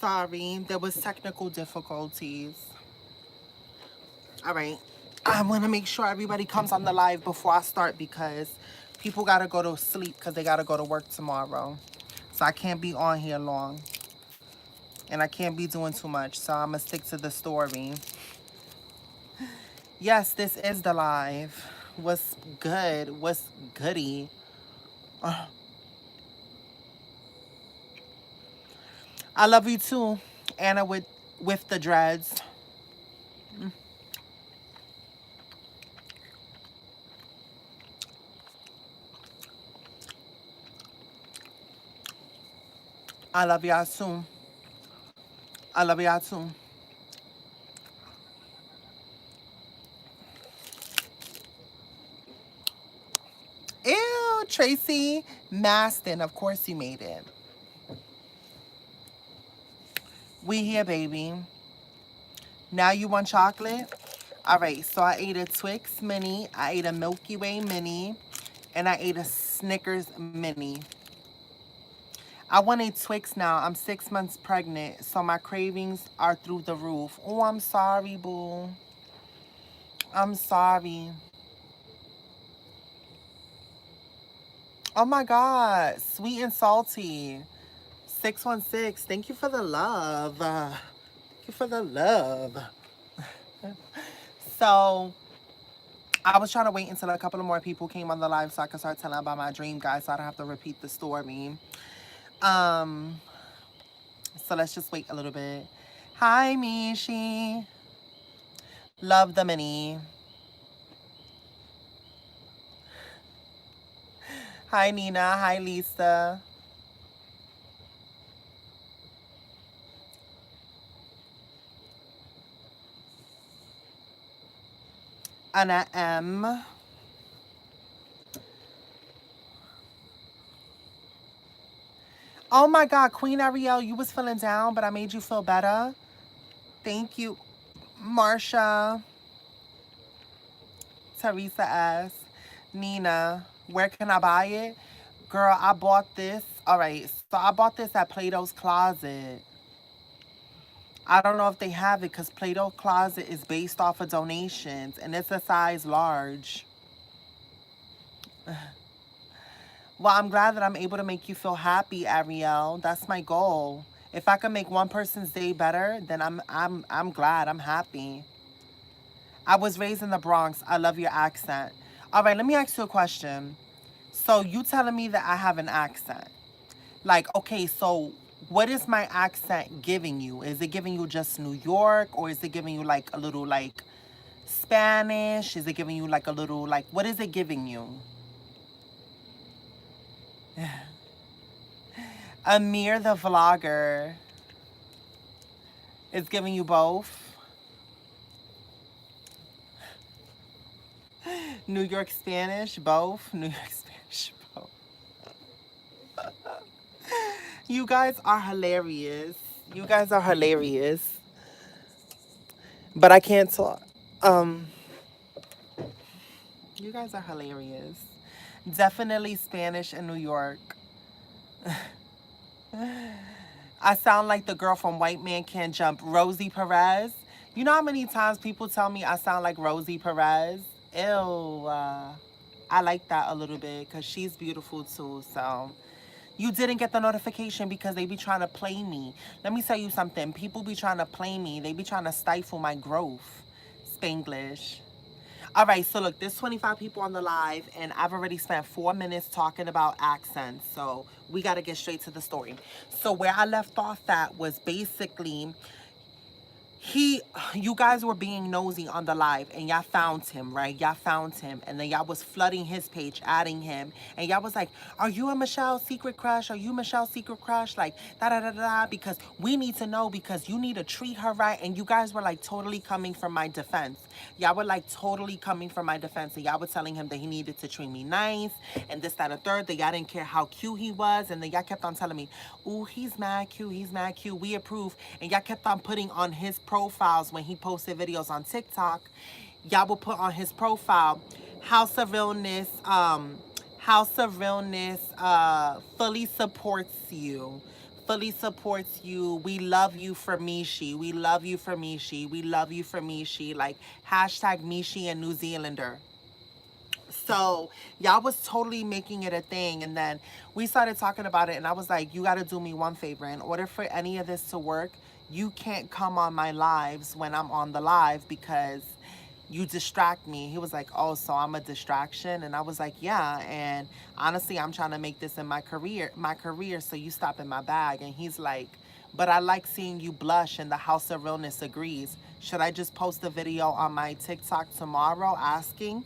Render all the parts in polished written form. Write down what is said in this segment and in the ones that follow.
sorry. There was technical difficulties. All right. I want to make sure everybody comes on the live before I start because people got to go to sleep because they got to go to work tomorrow. So I can't be on here long. And I can't be doing too much. So I'm going to stick to the story. Yes, this is the live. What's good? What's goody? I love you too, Anna with the dreads. I love y'all too. I love y'all too. Ew, Tracy Maston. Of course you made it. We here, baby. Now you want chocolate? All right, so I ate a Twix mini, I ate a Milky Way mini, and I ate a Snickers mini. I want a Twix now. I'm 6 months pregnant, so my cravings are through the roof. Oh, I'm sorry, boo. I'm sorry. Oh my God, sweet and salty. 616, thank you for the love. Thank you for the love. So, I was trying to wait until a couple of more people came on the live so I could start telling about my dream, guys, so I don't have to repeat the story. Um, so let's just wait a little bit. Hi, Mishi. Love the mini. Hi, Nina. Hi, Lisa. Anna M. Oh my God, Queen Ariel, you was feeling down, but I made you feel better. Thank you, Marsha. Teresa S. Nina, where can I buy it? Girl, I bought this. All right, so I bought this at Plato's Closet. I don't know if they have it because Plato's Closet is based off of donations and it's a size large. Well, I'm glad that I'm able to make you feel happy, Ariel. That's my goal. If I can make one person's day better, then I'm glad. I'm happy. I was raised in the Bronx. I love your accent. All right, let me ask you a question. So you telling me that I have an accent? Like, okay, so what is my accent giving you? Is it giving you just New York, or is it giving you like a little like Spanish? Is it giving you like a little like what is it giving you? Amir the vlogger is giving you both. New York Spanish, both. New York Spanish, both. You guys are hilarious. You guys are hilarious. But I can't talk. Um, you guys are hilarious. Definitely Spanish in New York. I sound like the girl from White Man Can't Jump, Rosie Perez. You know how many times people tell me I sound like Rosie Perez? Ew. I like that a little bit because she's beautiful too. So you didn't get the notification because they be trying to play me. Let me tell you something. People be trying to play me. They be trying to stifle my growth. Spanglish. All right, so look, there's 25 people on the live, and I've already spent 4 minutes talking about accents, so we got to get straight to the story. So where I left off at was basically you guys were being nosy on the live and y'all found him, right? Y'all found him and then y'all was flooding his page, adding him, and y'all was like, are you a Michelle's secret crush? Are you Michelle's secret crush? Like da da da da, because we need to know, because you need to treat her right. And you guys were like totally coming from my defense. Y'all were like totally coming from my defense, and y'all were telling him that he needed to treat me nice and this, that, and third, that y'all didn't care how cute he was. And then y'all kept on telling me, ooh, he's mad cute, he's mad cute, we approve. And y'all kept on putting on his profiles when he posted videos on TikTok. Y'all will put on his profile, House of Realness, House of Realness fully supports you. fully supports you. We love you for Mishi. We love you for Mishi. We love you for Mishi. Like hashtag Mishi and New Zealander. So y'all was totally making it a thing. And then we started talking about it. And I was like, you got to do me one favor. In order for any of this to work, you can't come on my lives when I'm on the live because you distract me. He was like, oh, so I'm a distraction? And I was like, yeah. And honestly, I'm trying to make this in my career. So you stop in my bag. And he's like, but I like seeing you blush and the House of Realness agrees. Should I just post a video on my TikTok tomorrow asking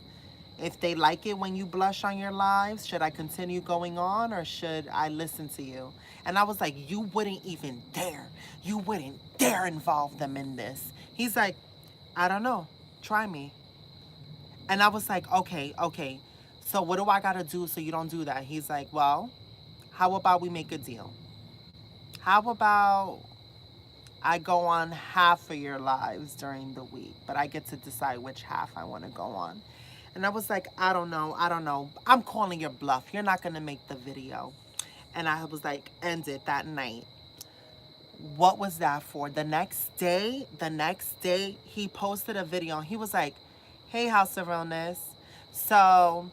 if they like it when you blush on your lives? Should I continue going on or should I listen to you? And I was like, you wouldn't even dare. You wouldn't dare involve them in this. He's like, I don't know. Try me. And I was like, okay, okay. So what do I got to do so you don't do that? He's like, well, how about we make a deal? How about I go on half of your lives during the week, but I get to decide which half I want to go on. And I was like, I don't know. I don't know. I'm calling your bluff. You're not going to make the video. And I was like, end it that night. What was that for? The next day, he posted a video. And he was like, hey, House of Realness. So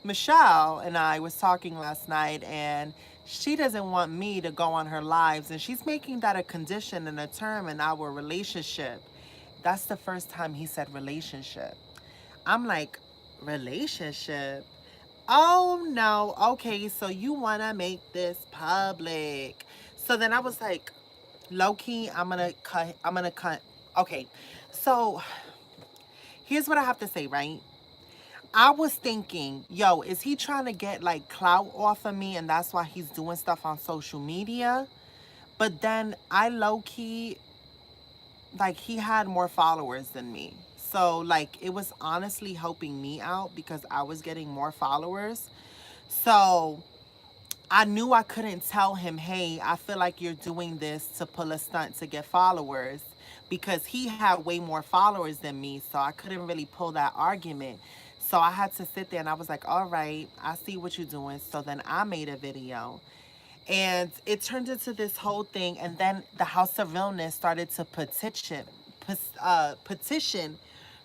Michelle and I was talking last night, and she doesn't want me to go on her lives, and she's making that a condition and a term in our relationship. That's the first time he said relationship. I'm like, relationship? Oh no. Okay, so you want to make this public. So then I was like, low key, I'm gonna cut. Okay, so here's what I have to say, right? I was thinking, yo, is he trying to get like clout off of me and that's why he's doing stuff on social media? But then I low key, like, he had more followers than me. So, like, it was honestly helping me out because I was getting more followers. So, I knew I couldn't tell him, hey, I feel like you're doing this to pull a stunt to get followers because he had way more followers than me. So I couldn't really pull that argument. So I had to sit there and I was like, all right, I see what you're doing. So then I made a video and it turned into this whole thing. And then the House of Realness started to petition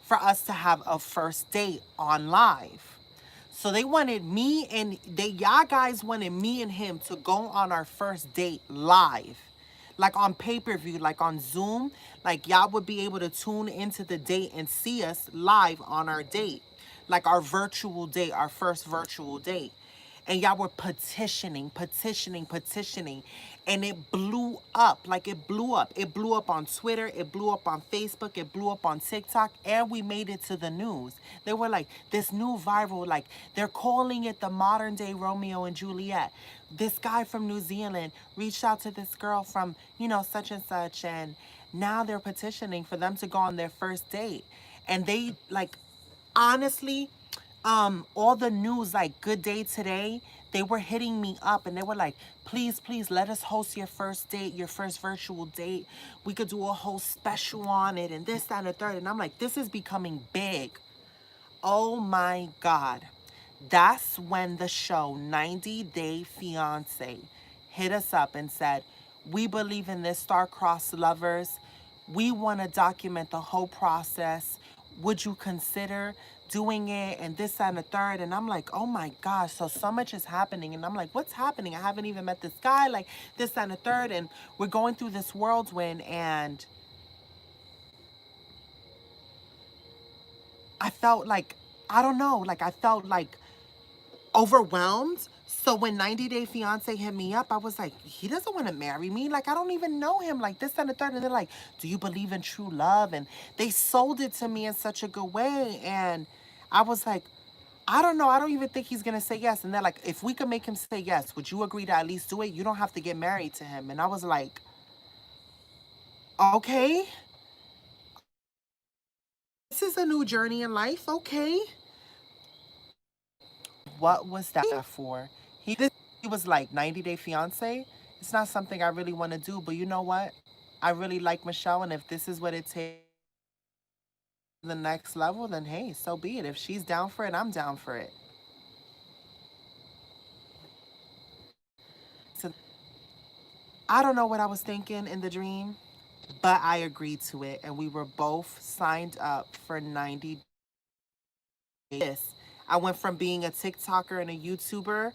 for us to have a first date on live. So they wanted me and y'all guys wanted me and him to go on our first date live. Like on pay-per-view, like on Zoom. Like y'all would be able to tune into the date and see us live on our date. Like our virtual date, our first virtual date. And y'all were petitioning. And it blew up. Like it blew up. It blew up on Twitter. It blew up on Facebook. It blew up on TikTok. And we made it to the news. They were like, this new viral, like they're calling it the modern day Romeo and Juliet. This guy from New Zealand reached out to this girl from, such and such. And now they're petitioning for them to go on their first date. And they like, honestly, all the news, like Good Day Today, they were hitting me up and they were like, please let us host your first date, your first virtual date. We could do a whole special on it and this, that, and the third. And I'm like, this is becoming big. Oh my God. That's when the show 90 Day Fiance hit us up and said, we believe in this star-crossed lovers. We want to document the whole process. Would you consider doing it and this, that, and the third? And I'm like, oh my gosh, so much is happening. And I'm like, what's happening? I haven't even met this guy, like this, that, and the third. And we're going through this whirlwind and I felt like, I don't know, like I felt like overwhelmed. So when 90 Day Fiance hit me up, I was like, he doesn't want to marry me. Like, I don't even know him. Like, this and the third. And they're like, do you believe in true love? And they sold it to me in such a good way. And I was like, I don't know. I don't even think he's going to say yes. And they're like, if we could make him say yes, would you agree to at least do it? You don't have to get married to him. And I was like, okay, this is a new journey in life. Okay. What was that for? He was like 90 Day Fiance. It's not something I really want to do, but you know what? I really like Michelle, and if this is what it takes to the next level, then hey, so be it. If she's down for it, I'm down for it. to, I don't know what I was thinking in the dream, but I agreed to it. And we were both signed up for 90 days. I went from being a TikToker and a YouTuber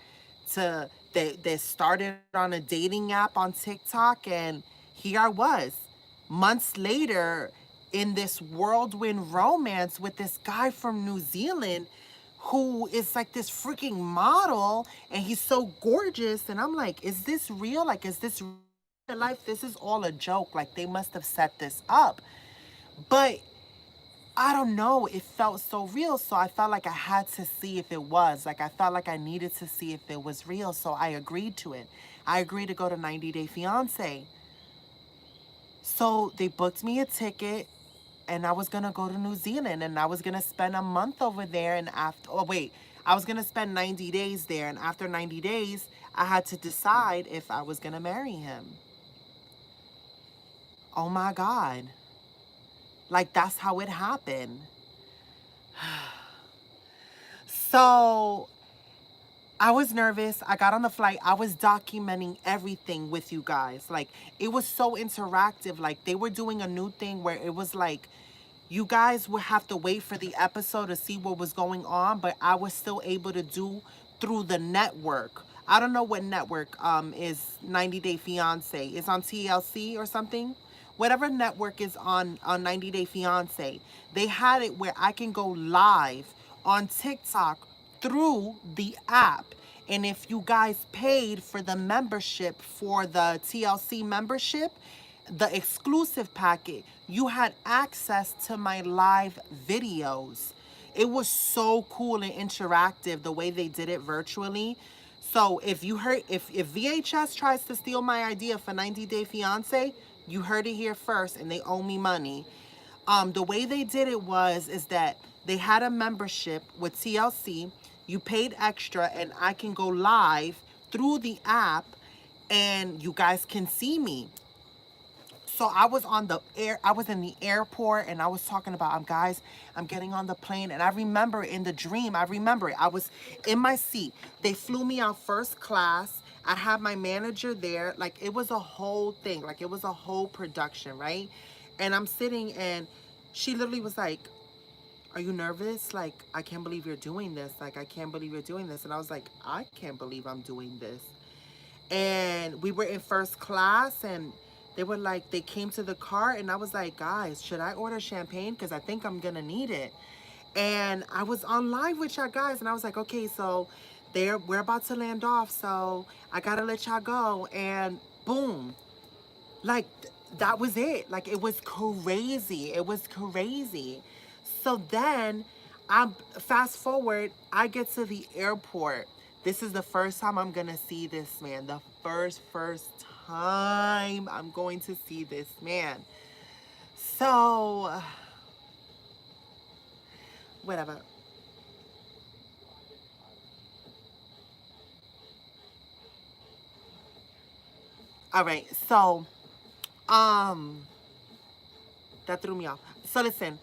to that started on a dating app on TikTok. And here I was months later in this whirlwind romance with this guy from New Zealand who is like this freaking model, and he's so gorgeous. And I'm like, is this real? Like, is this real life? This is all a joke. Like, they must have set this up. But I don't know. It felt so real. So I felt like I had to see if it was. Like, I felt like I needed to see if it was real. So I agreed to it. I agreed to go to 90 Day Fiance. So they booked me a ticket, and I was going to go to New Zealand, and I was going to spend a month over there. And after, oh, wait, I was going to spend 90 days there. And after 90 days, I had to decide if I was going to marry him. Oh my God. Like, that's how it happened. So I was nervous. I got on the flight. I was documenting everything with you guys. Like, it was so interactive. Like, they were doing a new thing where it was like, you guys would have to wait for the episode to see what was going on, but I was still able to do through the network. I don't know what network is 90 Day Fiance. It's on TLC or something. Whatever network is on 90 Day Fiance, they had it where I can go live on TikTok through the app. And if you guys paid for the membership, for the TLC membership, the exclusive packet, you had access to my live videos. It was so cool and interactive the way they did it virtually. So if you heard, if VHS tries to steal my idea for 90 Day Fiance, you heard it here first, and they owe me money. The way they did it is that they had a membership with TLC. You paid extra, and I can go live through the app, and you guys can see me. So I was on the air, I was in the airport, and I was talking about, guys, I'm getting on the plane. And I remember in the dream, I remember it. I was in my seat. They flew me out first class. I had my manager there. Like, it was a whole thing. Like, it was a whole production, right? And I'm sitting, and she literally was like, are you nervous? Like, I can't believe you're doing this. Like, I can't believe you're doing this. And I was like, I can't believe I'm doing this. And we were in first class, and they were like, they came to the car, and I was like, guys, should I order champagne? Because I think I'm going to need it. And I was on live with y'all guys, and I was like, okay, so we're about to land off, so I got to let y'all go. And boom, like, that was it. Like, it was crazy. It was crazy. So then, fast forward, I get to the airport. This is the first time I'm going to see this man. The first time I'm going to see this man. So, whatever. All right. So, that threw me off. So listen,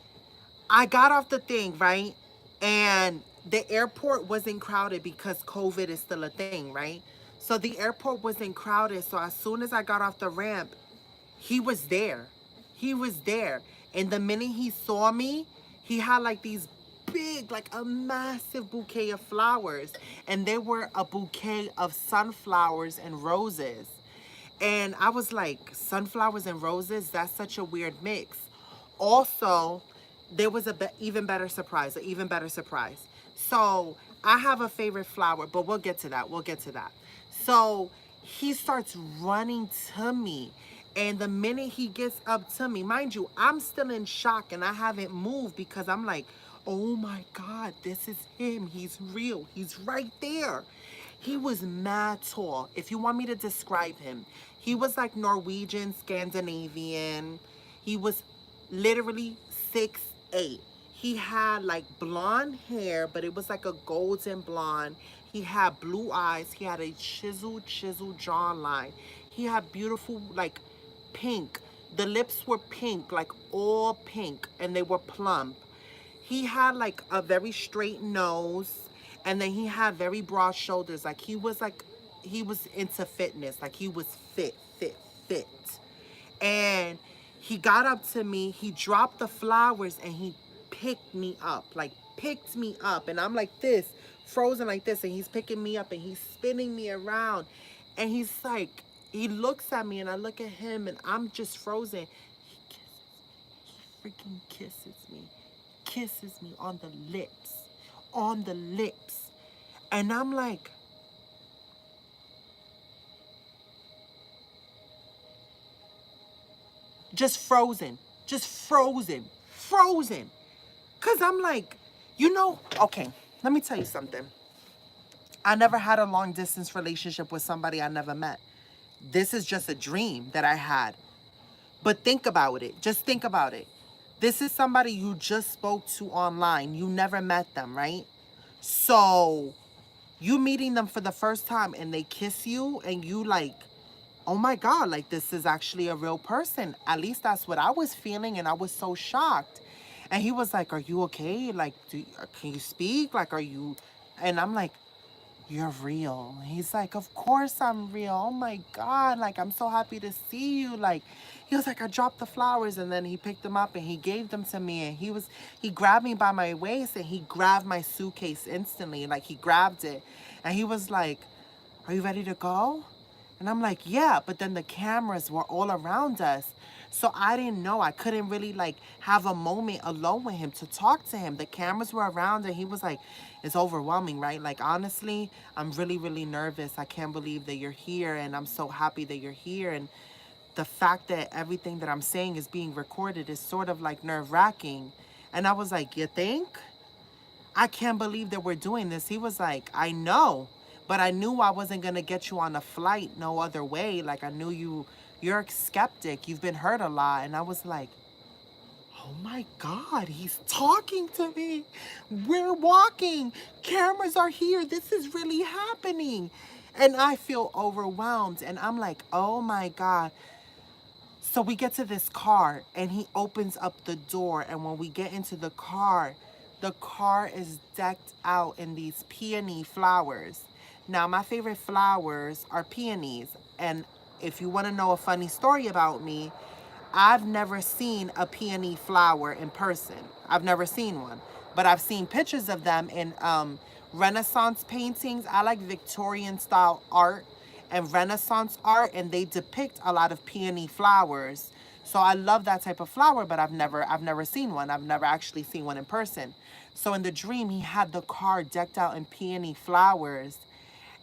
I got off the thing, right? And the airport wasn't crowded because COVID is still a thing, right? So the airport wasn't crowded. So as soon as I got off the ramp, he was there. He was there. And the minute he saw me, he had like these big, like a massive bouquet of flowers. And they were a bouquet of sunflowers and roses. And I was like, sunflowers and roses, that's such a weird mix. Also, there was even better surprise, an even better surprise. So I have a favorite flower, but we'll get to that. We'll get to that. So he starts running to me. And the minute he gets up to me, mind you, I'm still in shock and I haven't moved because I'm like, oh my God, this is him. He's real. He's right there. He was mad tall. If you want me to describe him, he was like Norwegian, Scandinavian. He was literally 6'8". He had like blonde hair, but it was like a golden blonde. He had blue eyes. He had a chiseled jawline. He had beautiful, like, pink. The lips were pink, like all pink, and they were plump. He had like a very straight nose, and then he had very broad shoulders. Like, he was like he was into fitness. Like he was fit. And he got up to me, he dropped the flowers and he picked me up. Like picked me up. And I'm like this, frozen like this, and he's picking me up and he's spinning me around. And he's like, he looks at me and I look at him and I'm just frozen. Freaking kisses me on the lips, and I'm like, just frozen, cause I'm like, okay, let me tell you something. I never had a long distance relationship with somebody I never met. This is just a dream that I had. But think about it. Just think about it. This is somebody you just spoke to online. You never met them, right? So you meeting them for the first time and they kiss you and you like, oh my God, like this is actually a real person. At least that's what I was feeling, and I was so shocked. And he was like, are you okay? Like, can you speak? Like, are you? And I'm like, you're real. He's like, of course I'm real. Oh my God. Like, I'm so happy to see you. Like, he was like, I dropped the flowers, and then he picked them up and he gave them to me. And he grabbed me by my waist and he grabbed my suitcase instantly. Like, he grabbed it and he was like, are you ready to go? And I'm like, yeah, but then the cameras were all around us. So I didn't know. I couldn't really like have a moment alone with him to talk to him. The cameras were around and he was like, it's overwhelming, right? Like, honestly, I'm really, really nervous. I can't believe that you're here, and I'm so happy that you're here. And the fact that everything that I'm saying is being recorded is sort of like nerve-wracking. And I was like, you think? I can't believe that we're doing this. He was like, I know, but I knew I wasn't going to get you on a flight no other way. Like, I knew you're a skeptic. You've been hurt a lot. And I was like, oh my God, he's talking to me. We're walking. Cameras are here. This is really happening. And I feel overwhelmed. And I'm like, oh my God. So we get to this car and he opens up the door. And when we get into the car is decked out in these peony flowers. Now, my favorite flowers are peonies. And if you want to know a funny story about me, I've never seen a peony flower in person. I've never seen one. But I've seen pictures of them in Renaissance paintings. I like Victorian style art and Renaissance art, and they depict a lot of peony flowers. So I love that type of flower, but I've never seen one. I've never actually seen one in person. So in the dream, he had the car decked out in peony flowers.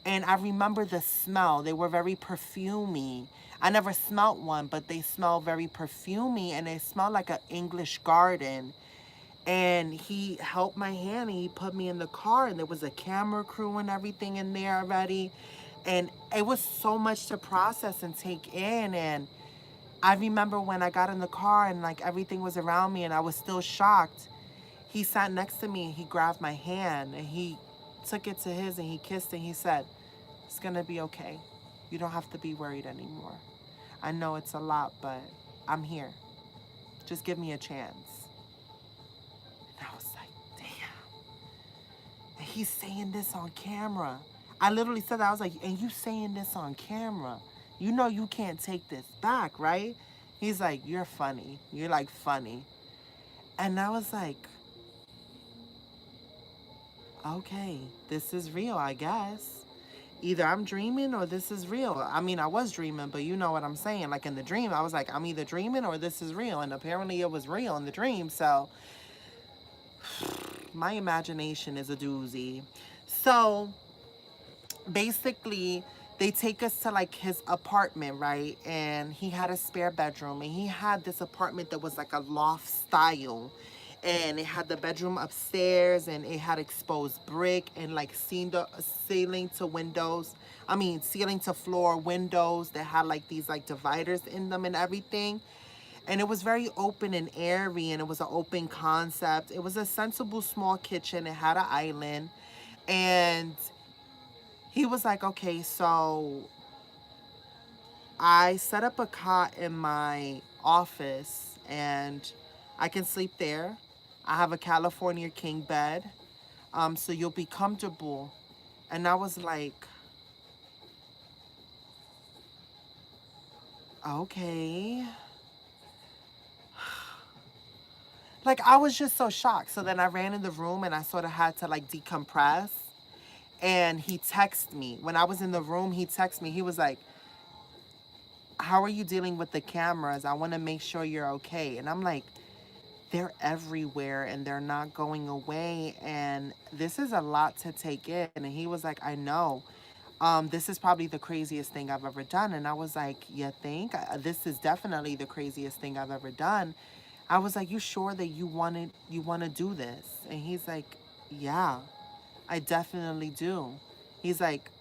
And I remember the smell. They were very perfumey. I never smelt one, but they smell very perfumey, and they smell like an English garden. And he held my hand and he put me in the car, and there was a camera crew and everything in there already. And it was so much to process and take in. And I remember when I got in the car and like everything was around me and I was still shocked, he sat next to me and he grabbed my hand and he took it to his and he kissed it. And he said, it's gonna be okay. You don't have to be worried anymore. I know it's a lot, but I'm here. Just give me a chance. And I was like, damn. And he's saying this on camera. I literally said that. I was like, and you saying this on camera? You know you can't take this back, right? He's like, you're funny. You're like funny. And I was like, okay, this is real, I guess. Either I'm dreaming or this is real. I mean, I was dreaming, but you know what I'm saying. Like in the dream, I was like, I'm either dreaming or this is real. And apparently it was real in the dream. So my imagination is a doozy. So basically, they take us to like his apartment, right? And he had a spare bedroom, and he had this apartment that was like a loft style. And it had the bedroom upstairs, and it had exposed brick and like ceiling to windows. I mean, ceiling to floor windows that had like these like dividers in them and everything. And it was very open and airy, and it was an open concept. It was a sensible small kitchen. It had an island. And he was like, okay, so I set up a cot in my office and I can sleep there. I have a California king bed, so you'll be comfortable. And I was like, okay. Like, I was just so shocked. So then I ran in the room and I sort of had to like decompress. And he texted me. When I was in the room, he texted me. He was like, how are you dealing with the cameras? I want to make sure you're okay. And I'm like, they're everywhere and they're not going away. And this is a lot to take in. And he was like, I know. This is probably the craziest thing I've ever done. And I was like, you think? This is definitely the craziest thing I've ever done. I was like, you sure that you want to do this? And he's like, yeah, I definitely do. He's like,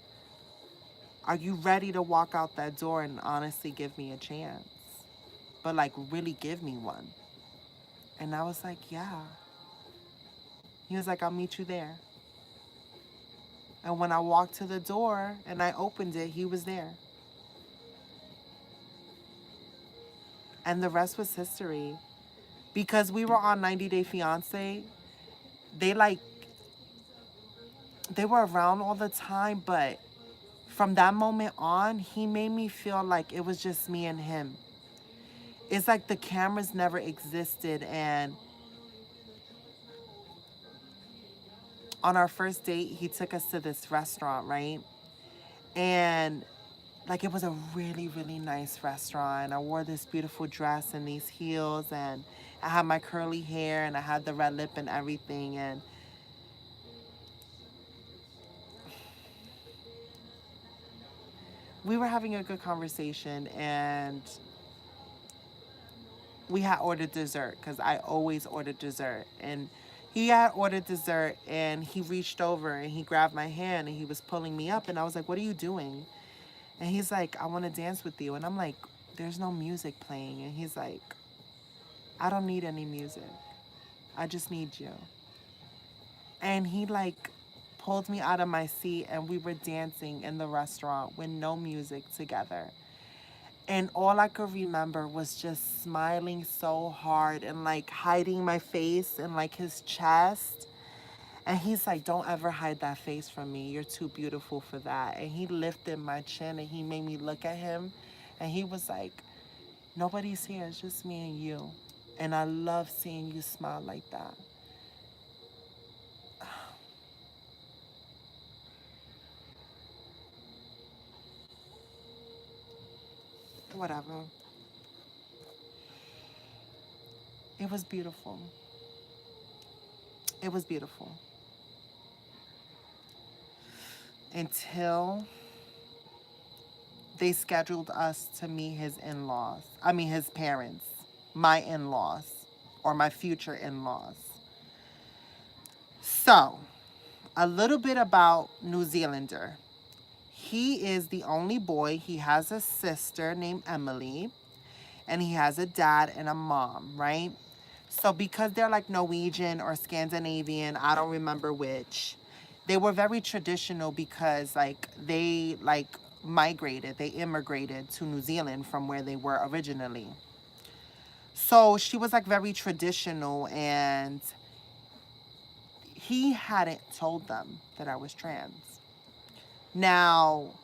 are you ready to walk out that door and honestly give me a chance? But like really give me one. And I was like, yeah. He was like, I'll meet you there. And when I walked to the door and I opened it, he was there. And the rest was history. Because we were on 90 Day Fiance, they like, they were around all the time, but from that moment on, he made me feel like it was just me and him. It's like the cameras never existed. And on our first date, he took us to this restaurant, right? And like it was a really, really nice restaurant. I wore this beautiful dress and these heels, and I had my curly hair and I had the red lip and everything. And we were having a good conversation, and we had ordered dessert because I always ordered dessert. And he had ordered dessert and he reached over and he grabbed my hand and he was pulling me up. And I was like, what are you doing? And he's like, I want to dance with you. And I'm like, there's no music playing. And he's like, I don't need any music. I just need you. And he like pulled me out of my seat and we were dancing in the restaurant with no music together. And all I could remember was just smiling so hard and like hiding my face in like his chest. And he's like, don't ever hide that face from me. You're too beautiful for that. And he lifted my chin and he made me look at him. And he was like, nobody's here. It's just me and you. And I love seeing you smile like that. Whatever. It was beautiful. It was beautiful. Until they scheduled us to meet his in-laws. I mean, his parents, my in-laws, or my future in-laws. So, a little bit about New Zealander. He is the only boy. He has a sister named Emily, and he has a dad and a mom, right? So because they're like Norwegian or Scandinavian, I don't remember which, they were very traditional because like they like migrated, they immigrated to New Zealand from where they were originally. So she was like very traditional, and he hadn't told them that I was trans. Now,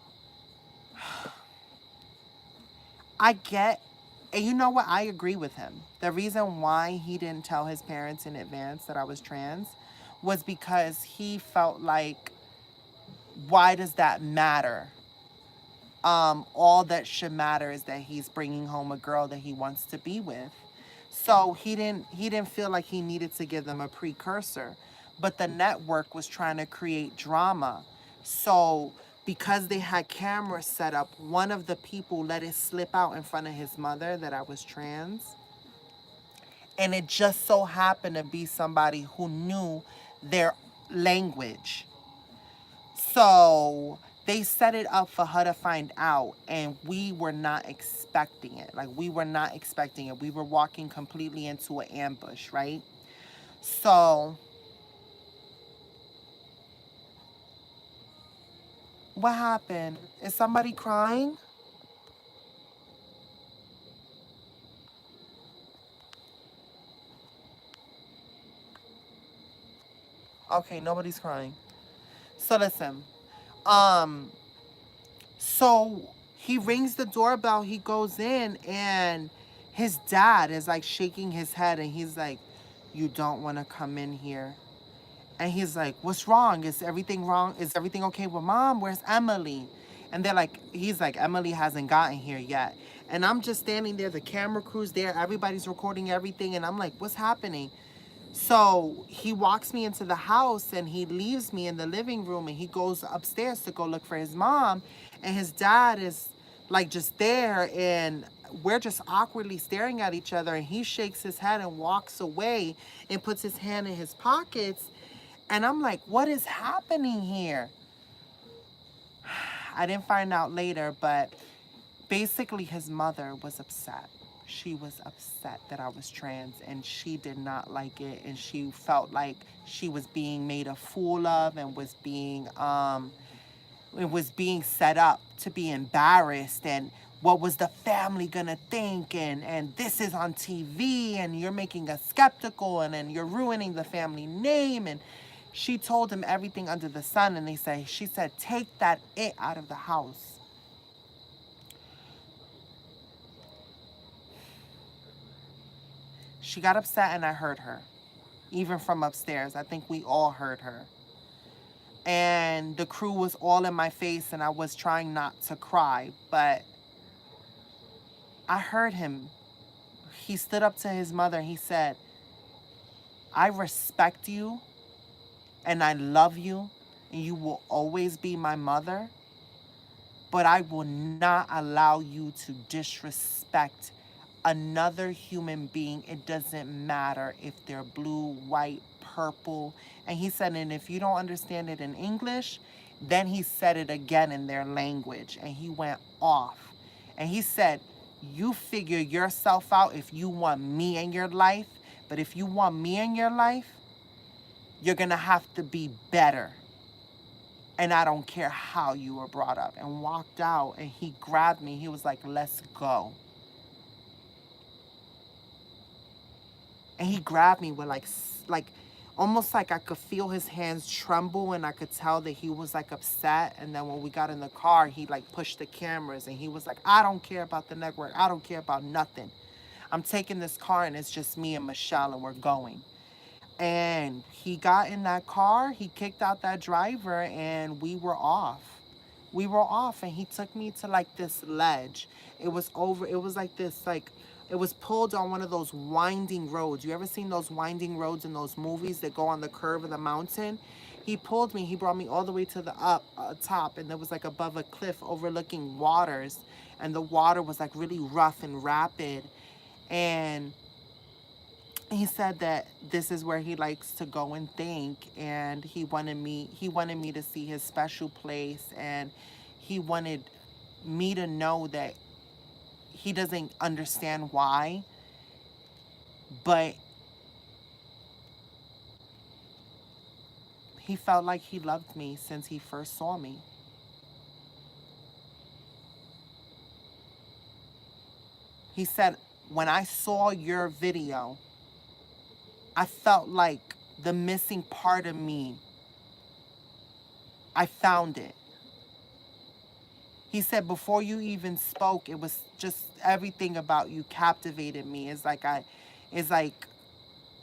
I get, and you know what? I agree with him. The reason why he didn't tell his parents in advance that I was trans was because he felt like, why does that matter? All that should matter is that he's bringing home a girl that he wants to be with. So he didn't feel like he needed to give them a precursor. But the network was trying to create drama. So because they had cameras set up, one of the people let it slip out in front of his mother that I was trans. And it just so happened to be somebody who knew their language. So they set it up for her to find out, and we were not expecting it. Like, we were not expecting it. We were walking completely into an ambush, right? So what happened? Is somebody crying? Okay, nobody's crying. So listen. Um, so He rings the doorbell, he goes in, and his dad is like shaking his head, and he's like, you don't want to come in here. And he's like, what's wrong? Is everything wrong? Is everything okay with mom? Where's Emily? And they're like, he's like, Emily hasn't gotten here yet. And I'm just standing there, the camera crew's there, everybody's recording everything, and I'm like, what's happening? So he walks me into the house and he leaves me in the living room, and he goes upstairs to go look for his mom. And his dad is like just there, and we're just awkwardly staring at each other. And he shakes his head and walks away and puts his hand in his pockets. And I'm like, what is happening here? I didn't find out later, but basically his mother was upset. She was upset that I was trans, and she did not like it, and she felt like she was being made a fool of, and it was being set up to be embarrassed, and what was the family gonna think, and this is on TV, and you're making us skeptical, and then you're ruining the family name. And she told him everything under the sun, and she said, take that it out of the house. She got upset, and I heard her, even from upstairs. I think we all heard her. And the crew was all in my face, and I was trying not to cry, but I heard him. He stood up to his mother. He said, I respect you, and I love you, and you will always be my mother, but I will not allow you to disrespect another human being. It doesn't matter if they're blue, white, purple. And he said, and if you don't understand it in English, then he said it again in their language, and he went off. And he said, you figure yourself out if you want me in your life, but if you want me in your life, you're gonna have to be better. And I don't care how you were brought up. And walked out, and he grabbed me. He was like, let's go. And he grabbed me with like almost like I could feel his hands tremble, and I could tell that he was like upset. And then when we got in the car, he like pushed the cameras, and he was like, I don't care about the network. I don't care about nothing. I'm taking this car, and it's just me and Michelle, and we're going. And he got in that car, he kicked out that driver, and we were off. We were off, and he took me to like this ledge. It was like this, like, it was pulled on one of those winding roads. You ever seen those winding roads in those movies that go on the curve of the mountain? He pulled me, he brought me all the way to the top, and there was like above a cliff overlooking waters, and the water was like really rough and rapid. And he said that this is where he likes to go and think, and he wanted me to see his special place, and he wanted me to know that he doesn't understand why, but he felt like he loved me since he first saw me. He said, when I saw your video, I felt like the missing part of me, I found it. He said, before you even spoke, it was just everything about you captivated me. It's like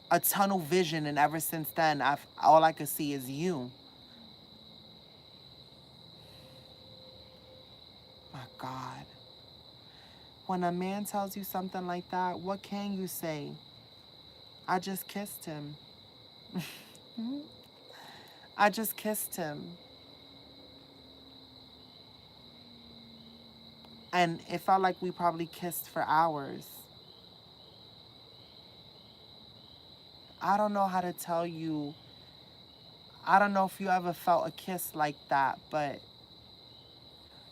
a tunnel vision, and ever since then, all I could see is you. My God. When a man tells you something like that, what can you say? I just kissed him. I just kissed him. And it felt like we probably kissed for hours. I don't know how to tell you. I don't know if you ever felt a kiss like that, but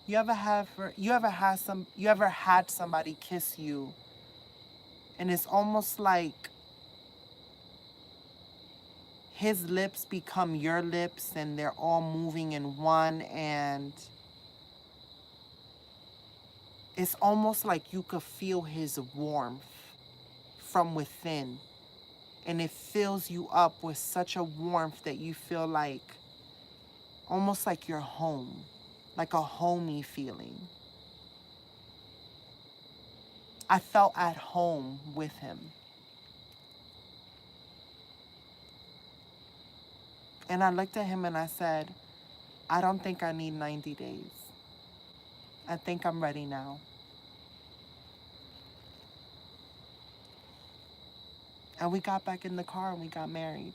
you ever had somebody kiss you, and it's almost like his lips become your lips, and they're all moving in one, and it's almost like you could feel his warmth from within. And it fills you up with such a warmth that you feel almost like you're home, like a homey feeling. I felt at home with him. And I looked at him and I said, I don't think I need 90 days. I think I'm ready now. And we got back in the car and we got married.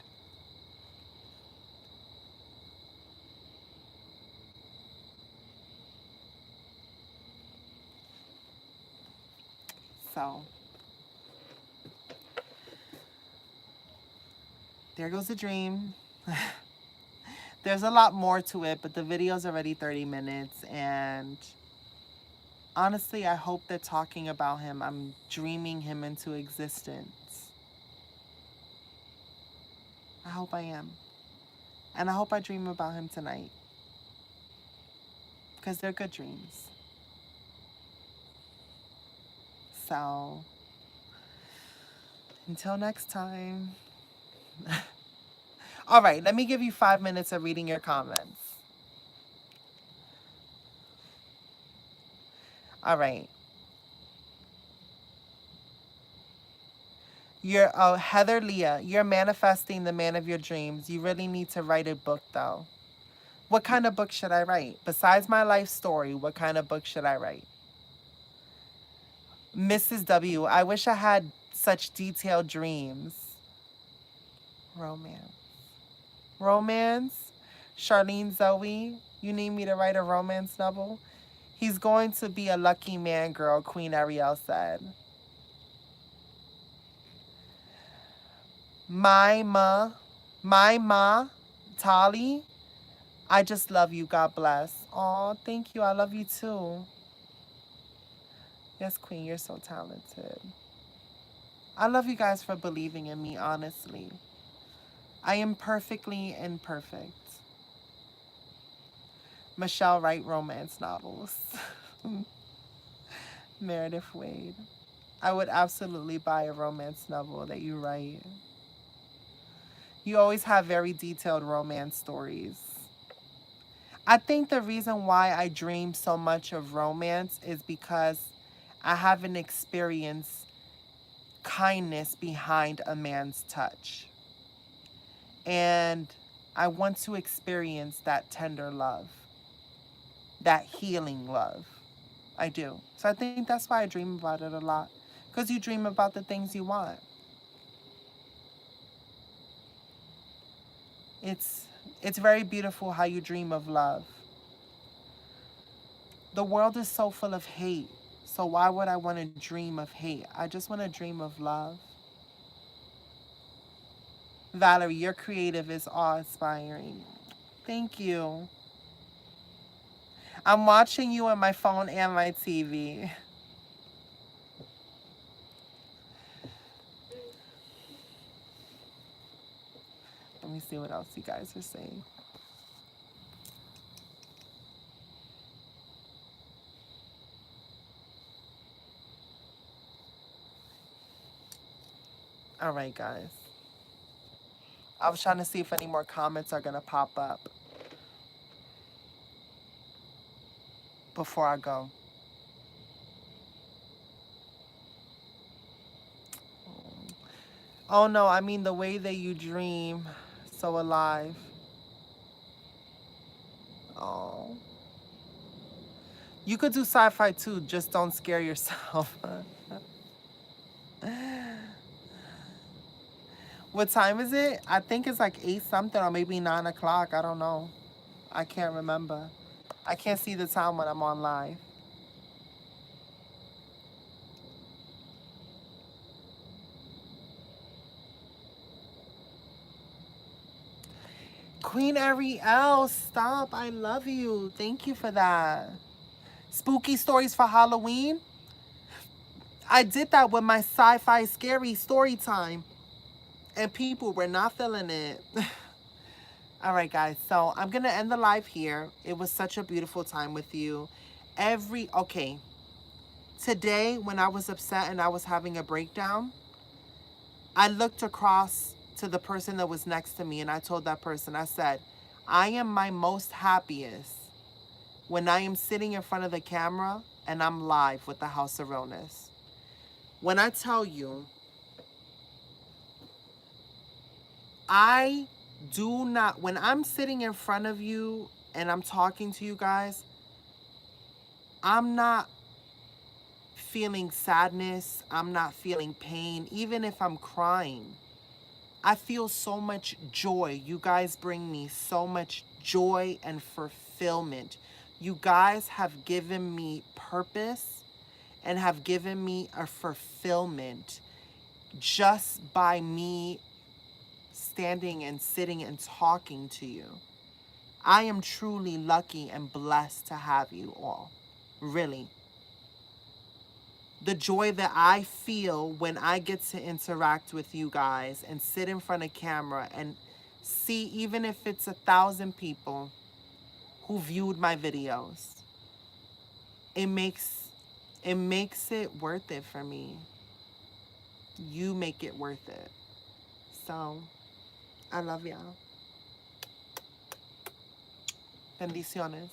So there goes the dream. There's a lot more to it, but the video's already 30 minutes. And honestly, I hope that talking about him, I'm dreaming him into existence. I hope I am. And I hope I dream about him tonight. Because they're good dreams. So, until next time. All right, let me give you 5 minutes of reading your comments. All right. Heather Leah, you're manifesting the man of your dreams. You really need to write a book, though. What kind of book should I write? Besides my life story, what kind of book should I write? Mrs. W, I wish I had such detailed dreams. Romance. Romance? Charlene Zoe, you need me to write a romance novel? He's going to be a lucky man, girl, Queen Ariel said. My ma, Tali, I just love you. God bless. Oh, thank you. I love you too. Yes, Queen, you're so talented. I love you guys for believing in me, honestly. I am perfectly imperfect. Michelle, write romance novels. Meredith Wade. I would absolutely buy a romance novel that you write. You always have very detailed romance stories. I think the reason why I dream so much of romance is because I haven't experienced kindness behind a man's touch. And I want to experience that tender love, that healing love. I do. So I think that's why I dream about it a lot. Because you dream about the things you want. It's very beautiful how you dream of love. The world is so full of hate. So why would I want to dream of hate? I just want to dream of love. Valerie, your creative is awe-inspiring. Thank you. I'm watching you on my phone and my TV. Let me see what else you guys are saying. All right, guys. I was trying to see if any more comments are going to pop up before I go. Oh, no, I mean the way that you dream, so alive. Oh. You could do sci-fi too, just don't scare yourself. What time is it? I think it's like 8 something or maybe 9 o'clock. I don't know. I can't remember. I can't see the time when I'm on live. Queen Ariel, stop. I love you. Thank you for that. Spooky stories for Halloween. I did that with my sci-fi scary story time. And people were not feeling it. All right, guys. So I'm going to end the live here. It was such a beautiful time with you. Okay. Today, when I was upset and I was having a breakdown, I looked across to the person that was next to me and I told that person, I said, I am my most happiest when I am sitting in front of the camera and I'm live with the House of Realness. When I tell you, I do not, when I'm sitting in front of you and I'm talking to you guys, I'm not feeling sadness. I'm not feeling pain, even if I'm crying. I feel so much joy. You guys bring me so much joy and fulfillment. You guys have given me purpose and have given me a fulfillment just by me standing and sitting and talking to you. I am truly lucky and blessed to have you all. Really. The joy that I feel when I get to interact with you guys and sit in front of camera and see, even if it's 1,000 people who viewed my videos, it makes it worth it for me. You make it worth it. So, I love y'all. Bendiciones.